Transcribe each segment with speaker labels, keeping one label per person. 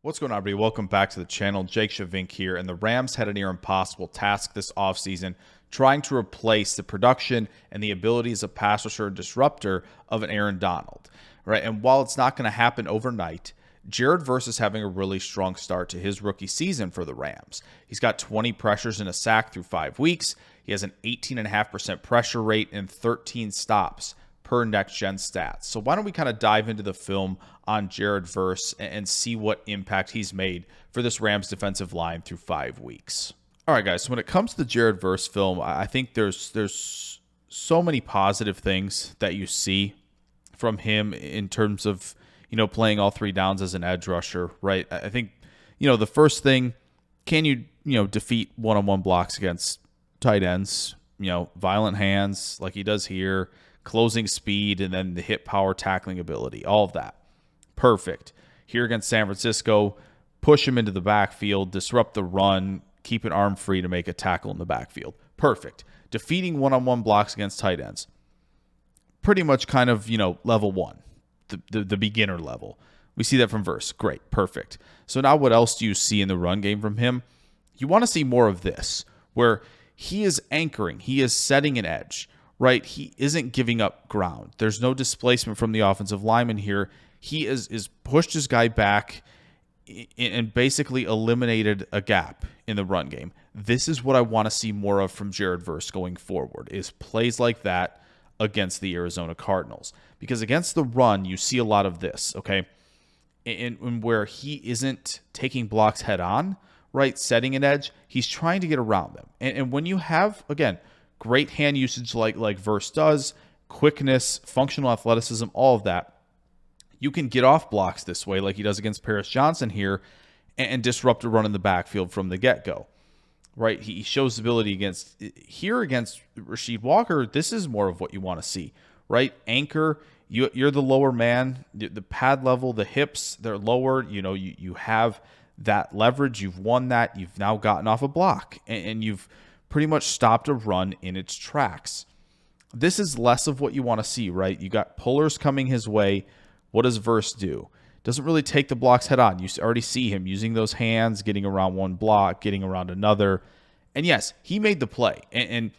Speaker 1: What's going on, everybody? Welcome back to the channel. Jake Shavink here, and the Rams had a near impossible task this offseason, trying to replace the production and the abilities of pass rusher and disruptor of an Aaron Donald, right? And while it's not going to happen overnight, Jared Verse is having a really strong start to his rookie season for the Rams. He's got 20 pressures and a sack through 5 weeks. He has an 18.5% pressure rate and 13 stops per next-gen stats. So why don't we kind of dive into the film on Jared Verse and see what impact he's made for this Rams defensive line through 5 weeks. All right, guys, so when it comes to the Jared Verse film, I think there's so many positive things that you see from him in terms of, playing all 3 downs as an edge rusher, right? I think, the first thing, can you, defeat one-on-one blocks against tight ends, violent hands like he does here, closing speed, and then the hit power tackling ability, all of that. Perfect. Here against San Francisco, push him into the backfield, disrupt the run, keep an arm free to make a tackle in the backfield. Perfect. Defeating one-on-one blocks against tight ends. Pretty much kind of, level 1, the beginner level. We see that from Verse. Great. Perfect. So now what else do you see in the run game from him? You want to see more of this, where he is anchoring. He is setting an edge. Right, he isn't giving up ground. There's no displacement from the offensive lineman here. He is pushed his guy back and basically eliminated a gap in the run game. This is what I want to see more of from Jared Verse going forward, is plays like that against the Arizona Cardinals. Because against the run, you see a lot of this, okay? And where he isn't taking blocks head on, right, setting an edge, he's trying to get around them. And when you have, again, great hand usage like Verse does, quickness, functional athleticism, all of that, you can get off blocks this way like he does against Paris Johnson here and disrupt a run in the backfield from the get-go. Right? He shows ability against Rasheed Walker. This is more of what you want to see. Right? Anchor, you're the lower man. The pad level, the hips, they're lower. You have that leverage. You've won that. You've now gotten off a block. And you've pretty much stopped a run in its tracks. This is less of what you want to see, right? You got pullers coming his way. What does Verse do? Doesn't really take the blocks head on. You already see him using those hands, getting around one block, getting around another. And yes, he made the play. And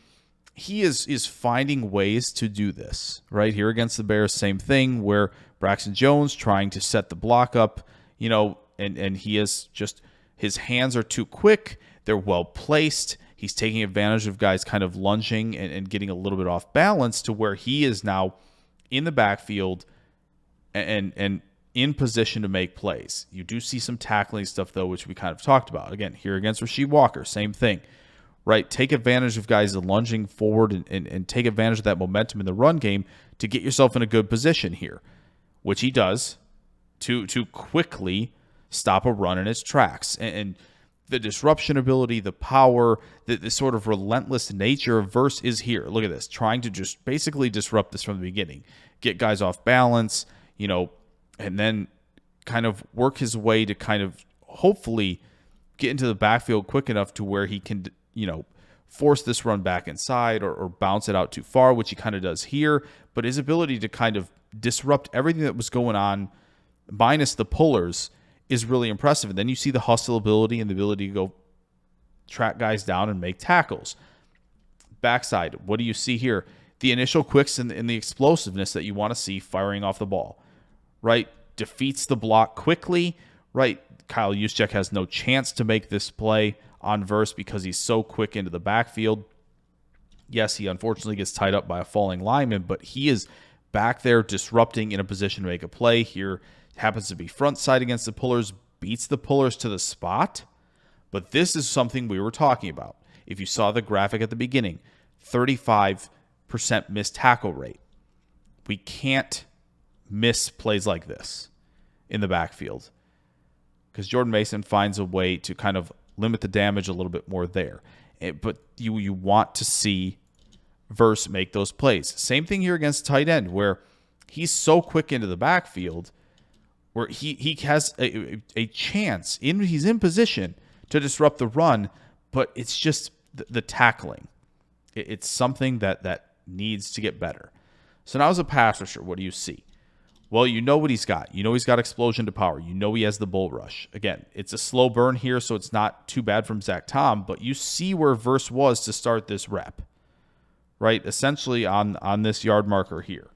Speaker 1: he is finding ways to do this, right? Here against the Bears, same thing, where Braxton Jones trying to set the block up, and he is just, his hands are too quick. They're well placed. He's taking advantage of guys kind of lunging and getting a little bit off balance to where he is now in the backfield and in position to make plays. You do see some tackling stuff, though, which we kind of talked about. Again, here against Rasheed Walker, same thing, right? Take advantage of guys lunging forward and take advantage of that momentum in the run game to get yourself in a good position here, which he does to quickly stop a run in its tracks. And the disruption ability, the power, the sort of relentless nature of Verse is here. Look at this, trying to just basically disrupt this from the beginning. Get guys off balance, and then kind of work his way to kind of hopefully get into the backfield quick enough to where he can, force this run back inside or bounce it out too far, which he kind of does here. But his ability to kind of disrupt everything that was going on, minus the pullers, is really impressive. And then you see the hustle ability and the ability to go track guys down and make tackles. Backside, what do you see here? The initial quicks and the explosiveness that you want to see firing off the ball, right? Defeats the block quickly, right? Kyle Juszczyk has no chance to make this play on Verse because he's so quick into the backfield. Yes, he unfortunately gets tied up by a falling lineman, but he is back there disrupting in a position to make a play. Here happens to be front side against the pullers, beats the pullers to the spot. But this is something we were talking about. If you saw the graphic at the beginning, 35% missed tackle rate. We can't miss plays like this in the backfield because Jordan Mason finds a way to kind of limit the damage a little bit more there. But you want to see Verse make those plays. Same thing here against tight end, where he's so quick into the backfield where he has a chance, he's in position to disrupt the run, but it's just the tackling. It's something that needs to get better. So now as a pass rusher, what do you see? Well, you know what he's got. You know he's got explosion to power. You know he has the bull rush. Again, it's a slow burn here, so it's not too bad from Zach Tom, but you see where Verse was to start this rep, right? Essentially on this yard marker here.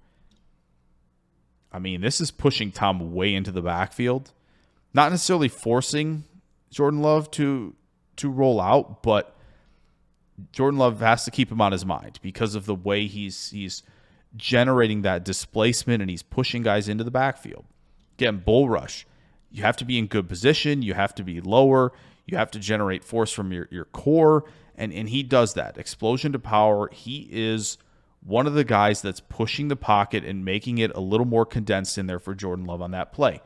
Speaker 1: I mean, this is pushing Tom way into the backfield. Not necessarily forcing Jordan Love to roll out, but Jordan Love has to keep him on his mind because of the way he's generating that displacement and he's pushing guys into the backfield. Again, bull rush. You have to be in good position. You have to be lower. You have to generate force from your core, and he does that. Explosion to power. He is one of the guys that's pushing the pocket and making it a little more condensed in there for Jordan Love on that play.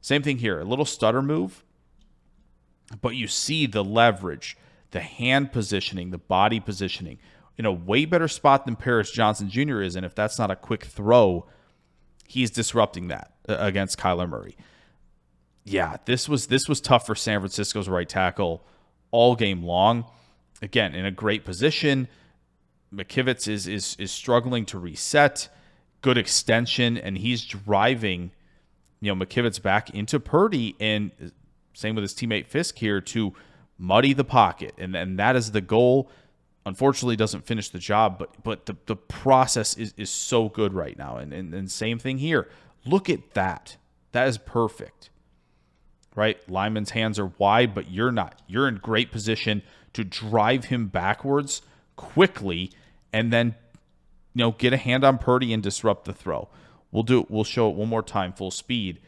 Speaker 1: Same thing here. A little stutter move, but you see the leverage, the hand positioning, the body positioning in a way better spot than Paris Johnson Jr. is, and if that's not a quick throw, he's disrupting that against Kyler Murray. Yeah, this was tough for San Francisco's right tackle all game long. Again, in a great position. McKivitz is struggling to reset. Good extension, and he's driving, McKivitz back into Purdy, and same with his teammate Fisk here to muddy the pocket, and that is the goal. Unfortunately, doesn't finish the job, but the process is so good right now, and same thing here. Look at that. That is perfect, right? Lyman's hands are wide, but you're not. You're in great position to drive him backwards quickly, and then get a hand on Purdy and disrupt the throw. We'll show it one more time, full speed.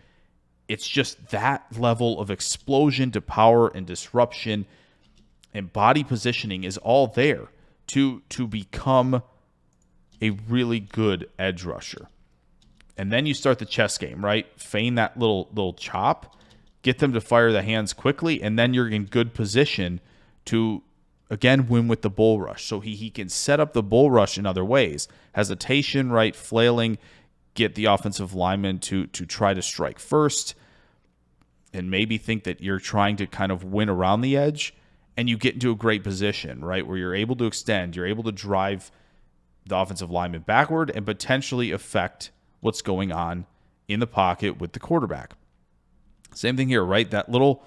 Speaker 1: It's just that level of explosion to power and disruption and body positioning is all there to become a really good edge rusher. And then you start the chess game, right? Feign that little chop, get them to fire the hands quickly, and then you're in good position to again win with the bull rush. So he can set up the bull rush in other ways. Hesitation, right? Flailing, get the offensive lineman to try to strike first and maybe think that you're trying to kind of win around the edge, and you get into a great position, right, where you're able to extend, you're able to drive the offensive lineman backward and potentially affect what's going on in the pocket with the quarterback. Same thing here, right? That little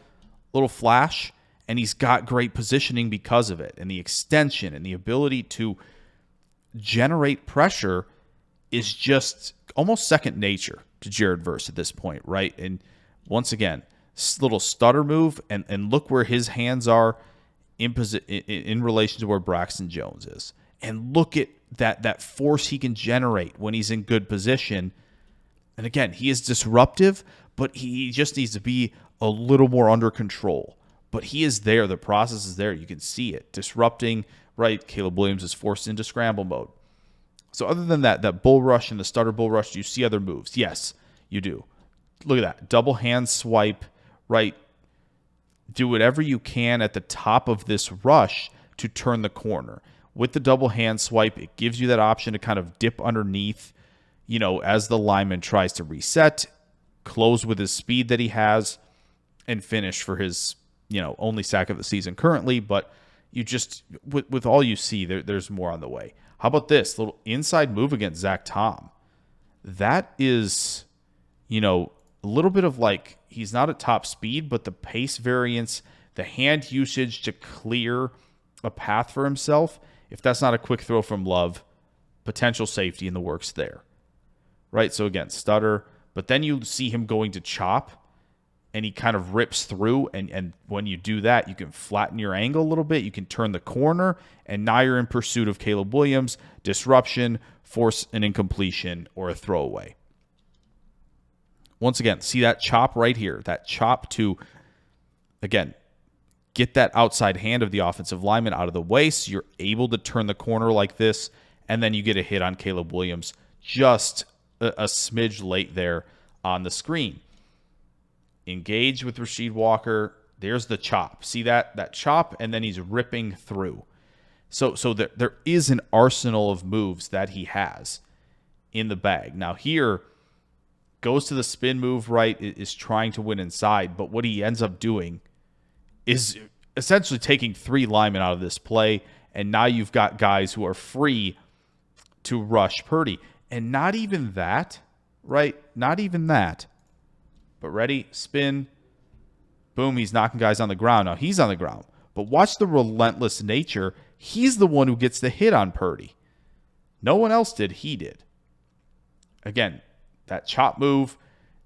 Speaker 1: flash, and he's got great positioning because of it, and the extension and the ability to generate pressure is just almost second nature to Jared Verse at this point, right? And once again, little stutter move, and look where his hands are in relation to where Braxton Jones is. And look at that force he can generate when he's in good position. And again, he is disruptive, but he just needs to be a little more under control. But he is there. The process is there. You can see it. Disrupting, right? Caleb Williams is forced into scramble mode. So other than that bull rush and the stutter bull rush, do you see other moves? Yes, you do. Look at that. Double hand swipe, right? Do whatever you can at the top of this rush to turn the corner. With the double hand swipe, it gives you that option to kind of dip underneath, as the lineman tries to reset, close with his speed that he has, and finish for his, only sack of the season currently. But you just, with all you see, there's more on the way. How about this little inside move against Zach Tom? That is, a little bit of like, he's not at top speed, but the pace variance, the hand usage to clear a path for himself. If that's not a quick throw from Love, potential safety in the works there, right? So again, stutter, but then you see him going to chop, and he kind of rips through, and when you do that, you can flatten your angle a little bit, you can turn the corner, and now you're in pursuit of Caleb Williams, disruption, force an incompletion, or a throwaway. Once again, see that chop right here, that chop to, again, get that outside hand of the offensive lineman out of the way so you're able to turn the corner like this, and then you get a hit on Caleb Williams just a smidge late there on the screen. Engage with Rasheed Walker. There's the chop. See that chop, and then he's ripping through. So there is an arsenal of moves that he has in the bag. Now here, goes to the spin move, right, is trying to win inside, but what he ends up doing is essentially taking 3 linemen out of this play, and now you've got guys who are free to rush Purdy. And not even that, right? Not even that. But ready, spin, boom, he's knocking guys on the ground. Now he's on the ground. But watch the relentless nature. He's the one who gets the hit on Purdy. No one else did. He did. Again, that chop move.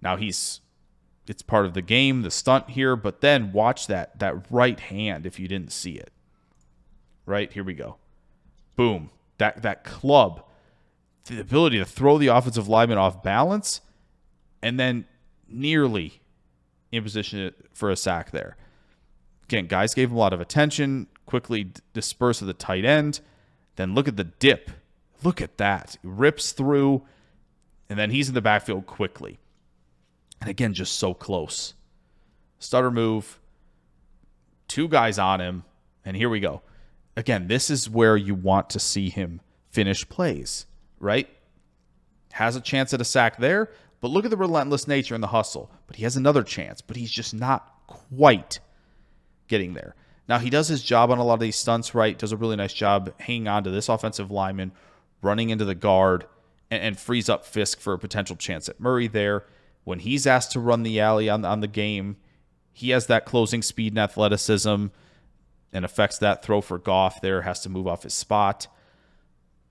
Speaker 1: Now it's part of the game, the stunt here. But then watch that right hand if you didn't see it. Right, here we go. Boom. That club. The ability to throw the offensive lineman off balance. And then nearly in position for a sack there. Again, guys gave him a lot of attention, quickly dispersed to the tight end. Then look at the dip. Look at that. He rips through, and then he's in the backfield quickly. And again, just so close. Stutter move. 2 guys on him, and here we go. Again, this is where you want to see him finish plays, right? Has a chance at a sack there, but look at the relentless nature and the hustle. But he has another chance, but he's just not quite getting there. Now, he does his job on a lot of these stunts, right? Does a really nice job hanging on to this offensive lineman, running into the guard, and frees up Fisk for a potential chance at Murray there. When he's asked to run the alley on the game, he has that closing speed and athleticism and affects that throw for Goff there, has to move off his spot.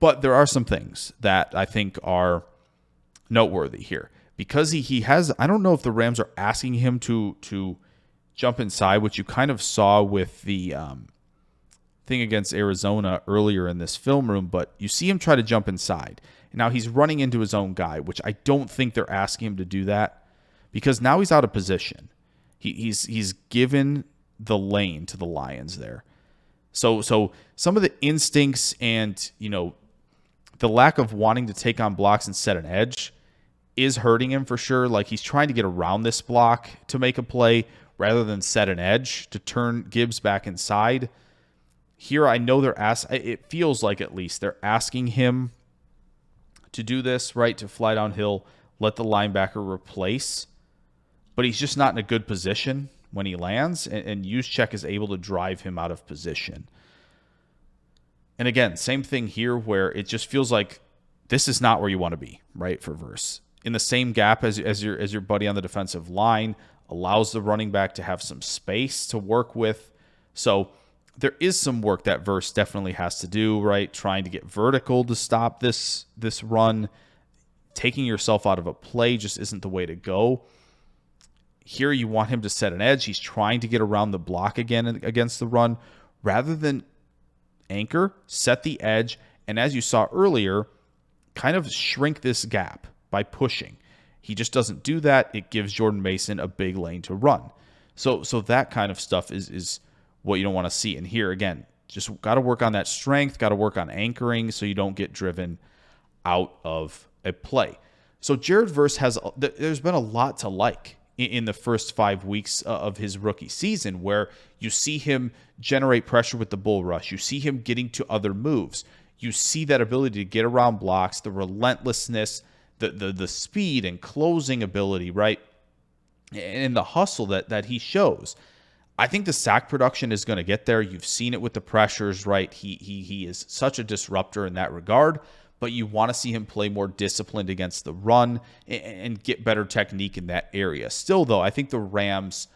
Speaker 1: But there are some things that I think are noteworthy here. Because he has, I don't know if the Rams are asking him to jump inside, which you kind of saw with the thing against Arizona earlier in this film room, but you see him try to jump inside. And now he's running into his own guy, which I don't think they're asking him to do that because now he's out of position. He's given the lane to the Lions there. So some of the instincts and, the lack of wanting to take on blocks and set an edge is hurting him for sure. Like he's trying to get around this block to make a play rather than set an edge to turn Gibbs back inside. Here, I know it feels like at least they're asking him to do this, right? To fly downhill, let the linebacker replace. But he's just not in a good position when he lands, and Juszczyk is able to drive him out of position. And again, same thing here where it just feels like this is not where you want to be, right, for Verse. In the same gap as your buddy on the defensive line, allows the running back to have some space to work with. So there is some work that Verse definitely has to do, right? Trying to get vertical to stop this run. Taking yourself out of a play just isn't the way to go. Here you want him to set an edge. He's trying to get around the block again against the run. Rather than anchor, set the edge, and as you saw earlier, kind of shrink this gap by pushing. He just doesn't do that. It gives Jordan Mason a big lane to run. So that kind of stuff is what you don't want to see. And here, again, just got to work on that strength, got to work on anchoring so you don't get driven out of a play. So Jared Verse there's been a lot to like in the first 5 weeks of his rookie season where you see him generate pressure with the bull rush. You see him getting to other moves. You see that ability to get around blocks, the relentlessness, the speed and closing ability, right? And the hustle that he shows. I think the sack production is going to get there. You've seen it with the pressures, right? He is such a disruptor in that regard, but you want to see him play more disciplined against the run and get better technique in that area. Still, though, I think the Rams,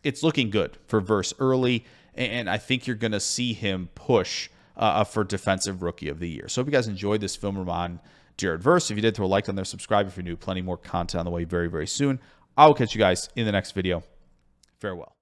Speaker 1: it's looking good for Verse early, and I think you're going to see him push for Defensive Rookie of the Year. So hope you guys enjoyed this film room on Jared Verse. If you did, throw a like on there, subscribe if you're new. Plenty more content on the way very, very soon. I will catch you guys in the next video. Farewell.